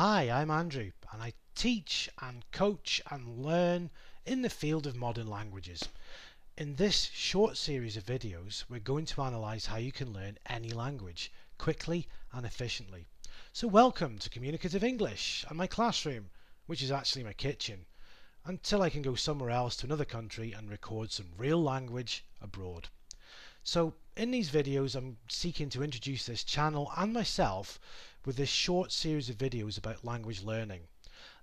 Hi, I'm Andrew, and I teach and coach and learn in the field of modern languages. In this short series of videos, we're going to analyse how you can learn any language quickly and efficiently. So welcome to Communicative English and my classroom, which is actually my kitchen, until I can go somewhere else to another country and record some real language abroad. So in these videos I'm seeking to introduce this channel and myself with this short series of videos about language learning.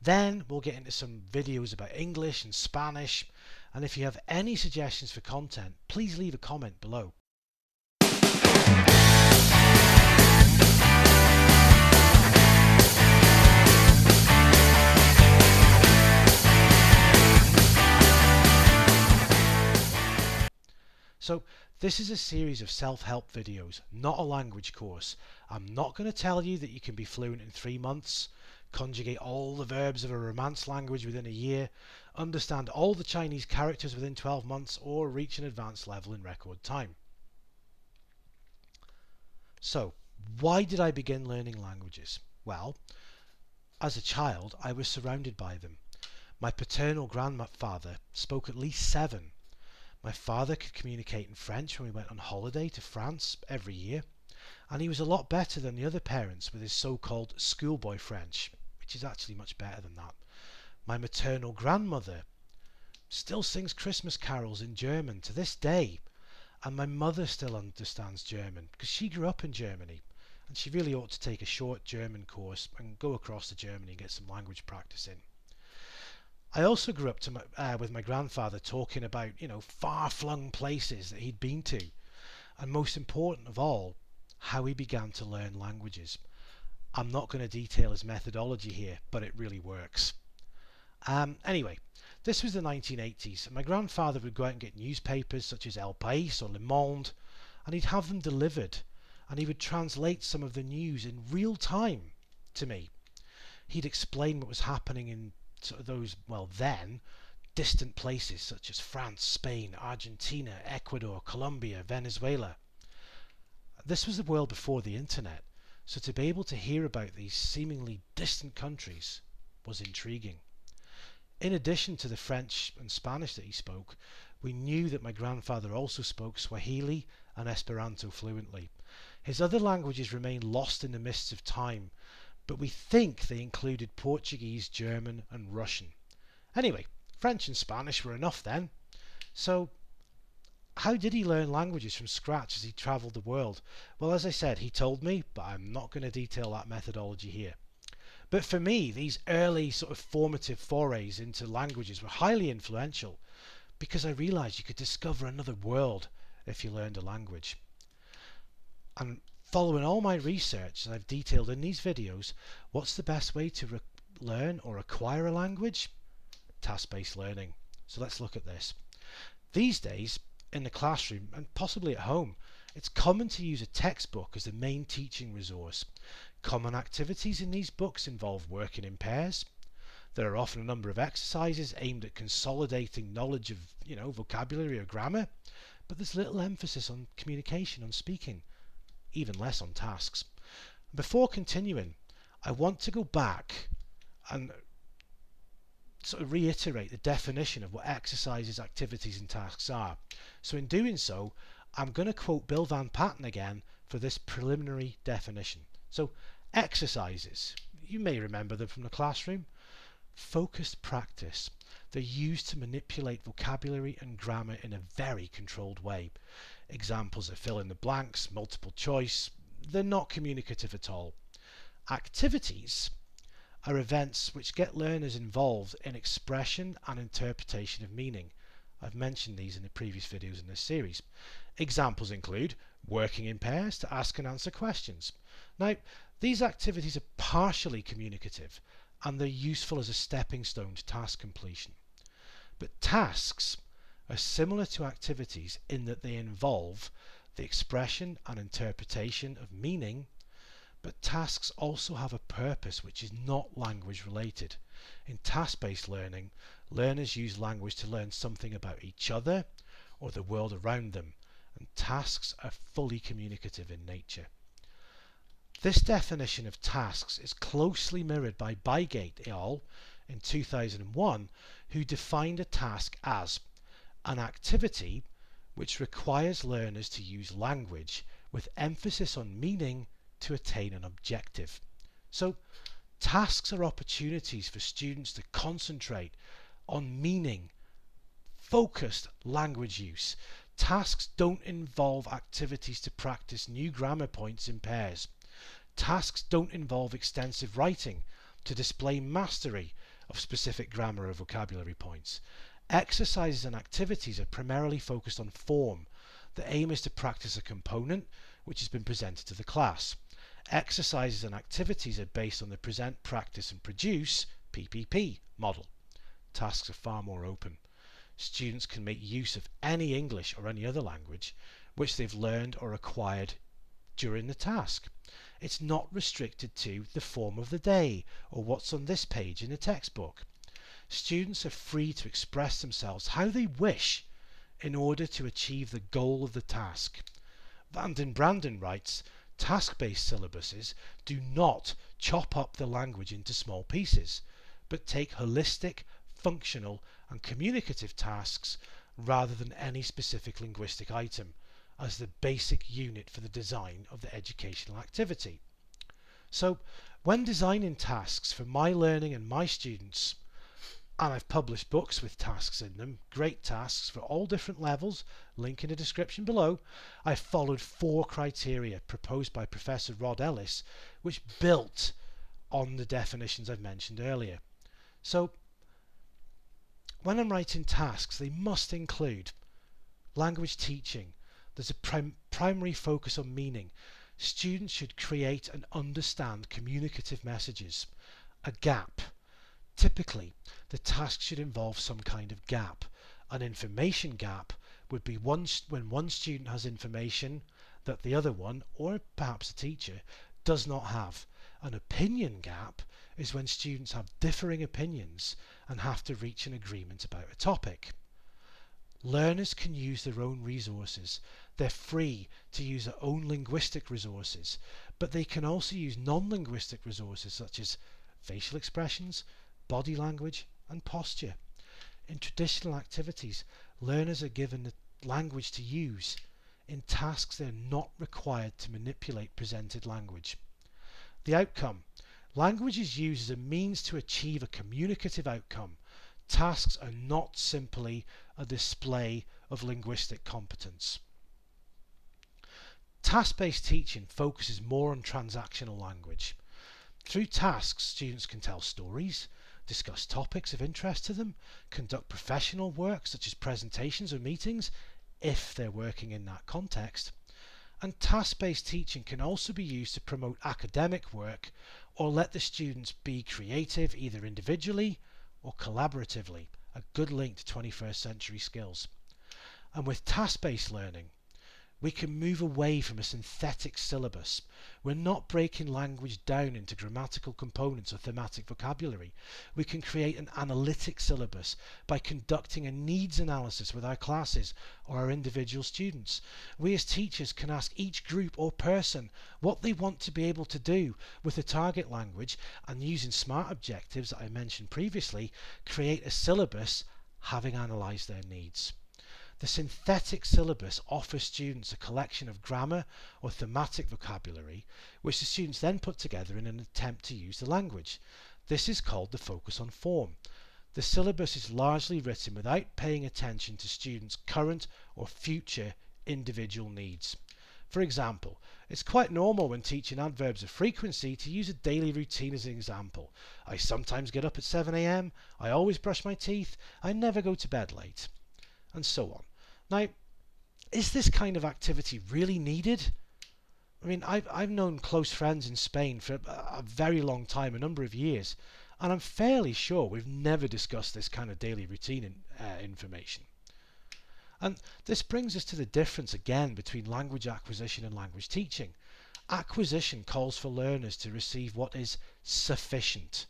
Then we'll get into some videos about English and Spanish, and if you have any suggestions for content, please leave a comment below. So this is a series of self-help videos, not a language course. I'm not going to tell you that you can be fluent in 3 months, conjugate all the verbs of a Romance language within a year, understand all the Chinese characters within 12 months, or reach an advanced level in record time. So, why did I begin learning languages? Well, as a child, I was surrounded by them. My paternal grandfather spoke at least 7. My father could communicate in French when we went on holiday to France every year, and he was a lot better than the other parents with his so-called schoolboy French, which is actually much better than that. My maternal grandmother still sings Christmas carols in German to this day, and my mother still understands German because she grew up in Germany, and she really ought to take a short German course and go across to Germany and get some language practice in. I also grew up with my grandfather talking about, far-flung places that he'd been to, and most important of all, how he began to learn languages. I'm not going to detail his methodology here, but it really works. Anyway, this was the 1980s, and my grandfather would go out and get newspapers such as El País or Le Monde, and he'd have them delivered, and he would translate some of the news in real time to me. He'd explain what was happening in sort of those, then, distant places such as France, Spain, Argentina, Ecuador, Colombia, Venezuela. This was the world before the internet, so to be able to hear about these seemingly distant countries was intriguing. In addition to the French and Spanish that he spoke, we knew that my grandfather also spoke Swahili and Esperanto fluently. His other languages remain lost in the mists of time, but we think they included Portuguese, German and Russian. Anyway, French and Spanish were enough then. So how did he learn languages from scratch as he travelled the world? Well, as I said, he told me, but I'm not going to detail that methodology here. But for me, these early sort of formative forays into languages were highly influential because I realised you could discover another world if you learned a language. And following all my research that I've detailed in these videos, what's the best way to learn or acquire a language? Task-based learning. So let's look at this. These days, in the classroom and possibly at home, it's common to use a textbook as the main teaching resource. Common activities in these books involve working in pairs. There are often a number of exercises aimed at consolidating knowledge of, vocabulary or grammar, but there's little emphasis on communication, on speaking, even less on tasks. Before continuing, I want to go back and sort of reiterate the definition of what exercises, activities and tasks are. So in doing so, I'm going to quote Bill Van Patten again for this preliminary definition. So exercises, you may remember them from the classroom. Focused practice. They're used to manipulate vocabulary and grammar in a very controlled way. Examples are fill in the blanks, multiple choice. They're not communicative at all. Activities are events which get learners involved in expression and interpretation of meaning. I've mentioned these in the previous videos in this series. Examples include working in pairs to ask and answer questions. Now, these activities are partially communicative and they're useful as a stepping stone to task completion. But tasks are similar to activities in that they involve the expression and interpretation of meaning, but tasks also have a purpose which is not language related. In task-based learning, learners use language to learn something about each other or the world around them, and tasks are fully communicative in nature. This definition of tasks is closely mirrored by Bygate et al. In 2001, who defined a task as an activity which requires learners to use language with emphasis on meaning to attain an objective. So, tasks are opportunities for students to concentrate on meaning, focused language use. Tasks don't involve activities to practice new grammar points in pairs. Tasks don't involve extensive writing to display mastery of specific grammar or vocabulary points. Exercises and activities are primarily focused on form. The aim is to practice a component which has been presented to the class. Exercises and activities are based on the present, practice and produce (PPP) model. Tasks are far more open. Students can make use of any English or any other language which they've learned or acquired during the task. It's not restricted to the form of the day or what's on this page in the textbook. Students are free to express themselves how they wish in order to achieve the goal of the task. Vanden Branden writes, task-based syllabuses do not chop up the language into small pieces, but take holistic, functional and communicative tasks rather than any specific linguistic item as the basic unit for the design of the educational activity. So, when designing tasks for my learning and my students, and I've published books with tasks in them, great tasks for all different levels, link in the description below, I've followed 4 criteria proposed by Professor Rod Ellis, which built on the definitions I've mentioned earlier. So, when I'm writing tasks, they must include language teaching. There's a primary focus on meaning. Students should create and understand communicative messages. A gap. Typically, the task should involve some kind of gap. An information gap would be when one student has information that the other one, or perhaps a teacher, does not have. An opinion gap is when students have differing opinions and have to reach an agreement about a topic. Learners can use their own resources. They're free to use their own linguistic resources, but they can also use non-linguistic resources such as facial expressions, body language and posture. In traditional activities, learners are given the language to use. In tasks, they're not required to manipulate presented language. The outcome. Language is used as a means to achieve a communicative outcome. Tasks are not simply a display of linguistic competence. Task-based teaching focuses more on transactional language. Through tasks, students can tell stories, discuss topics of interest to them, conduct professional work such as presentations or meetings, if they're working in that context. And task-based teaching can also be used to promote academic work or let the students be creative either individually or collaboratively, a good link to 21st century skills. And with task-based learning, we can move away from a synthetic syllabus. We're not breaking language down into grammatical components or thematic vocabulary. We can create an analytic syllabus by conducting a needs analysis with our classes or our individual students. We as teachers can ask each group or person what they want to be able to do with the target language, and using SMART objectives that I mentioned previously, create a syllabus having analysed their needs. The synthetic syllabus offers students a collection of grammar or thematic vocabulary which the students then put together in an attempt to use the language. This is called the focus on form. The syllabus is largely written without paying attention to students' current or future individual needs. For example, it's quite normal when teaching adverbs of frequency to use a daily routine as an example. I sometimes get up at 7 AM, I always brush my teeth, I never go to bed late, and so on. Now, is this kind of activity really needed? I mean, I've known close friends in Spain for a very long time, a number of years, and I'm fairly sure we've never discussed this kind of daily routine information. And this brings us to the difference again between language acquisition and language teaching. Acquisition calls for learners to receive what is sufficient,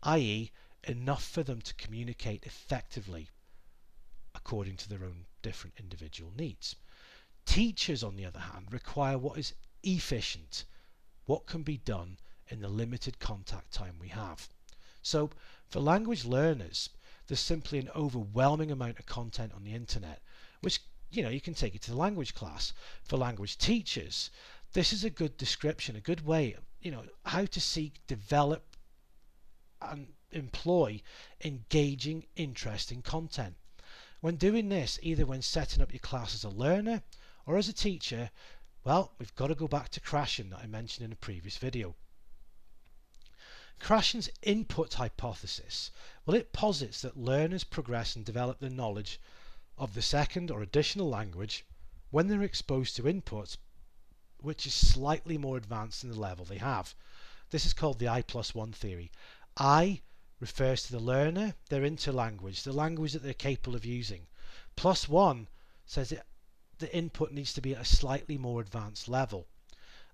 i.e., enough for them to communicate effectively according to their own different individual needs. Teachers, on the other hand, require what is efficient, what can be done in the limited contact time we have. So for language learners, there's simply an overwhelming amount of content on the internet, which you can take it to the language class. For language teachers, this is a good description, a good way, how to seek, develop and employ engaging, interesting content. When doing this, either when setting up your class as a learner or as a teacher, well, we've got to go back to Krashens that I mentioned in a previous video. Krashens' input hypothesis, well, it posits that learners progress and develop the knowledge of the second or additional language when they're exposed to inputs which is slightly more advanced than the level they have. This is called the I+1 theory. I refers to the learner, their interlanguage, the language that they're capable of using. +1 says that the input needs to be at a slightly more advanced level.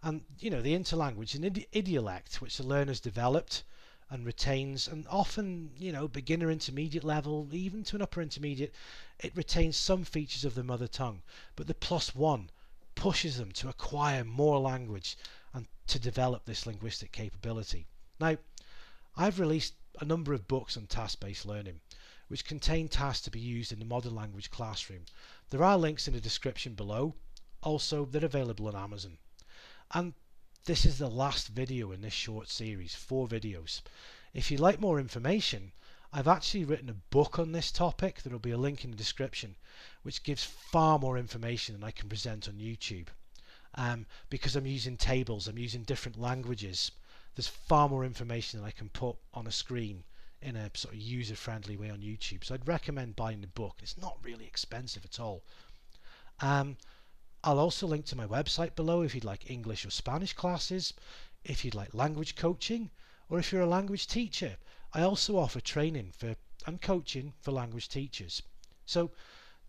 And the interlanguage, an idiolect which the learner's developed and retains, and often beginner, intermediate level, even to an upper intermediate, it retains some features of the mother tongue, but the +1 pushes them to acquire more language and to develop this linguistic capability. Now, I've released a number of books on task-based learning which contain tasks to be used in the modern language classroom. There are links in the description below. Also, they're available on Amazon. And this is the last video in this short series, 4 videos. If you'd like more information, I've actually written a book on this topic. There will be a link in the description which gives far more information than I can present on YouTube. Because I'm using tables, I'm using different languages, there's far more information than I can put on a screen in a sort of user-friendly way on YouTube. So I'd recommend buying the book. It's not really expensive at all. I'll also link to my website below if you'd like English or Spanish classes, if you'd like language coaching, or if you're a language teacher. I also offer training and coaching for language teachers. So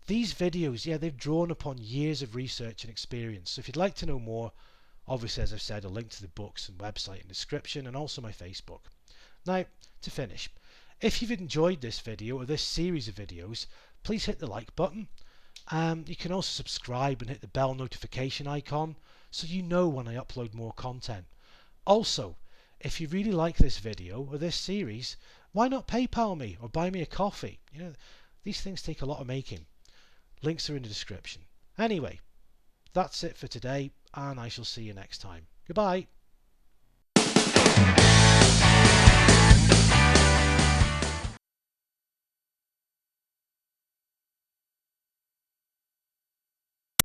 these videos, they've drawn upon years of research and experience. So if you'd like to know more, obviously, as I've said, I'll link to the books and website in the description, and also my Facebook. Now, to finish, if you've enjoyed this video or this series of videos, please hit the like button. You can also subscribe and hit the bell notification icon so you know when I upload more content. Also, if you really like this video or this series, why not PayPal me or buy me a coffee? These things take a lot of making. Links are in the description. Anyway, that's it for today, and I shall see you next time. Goodbye.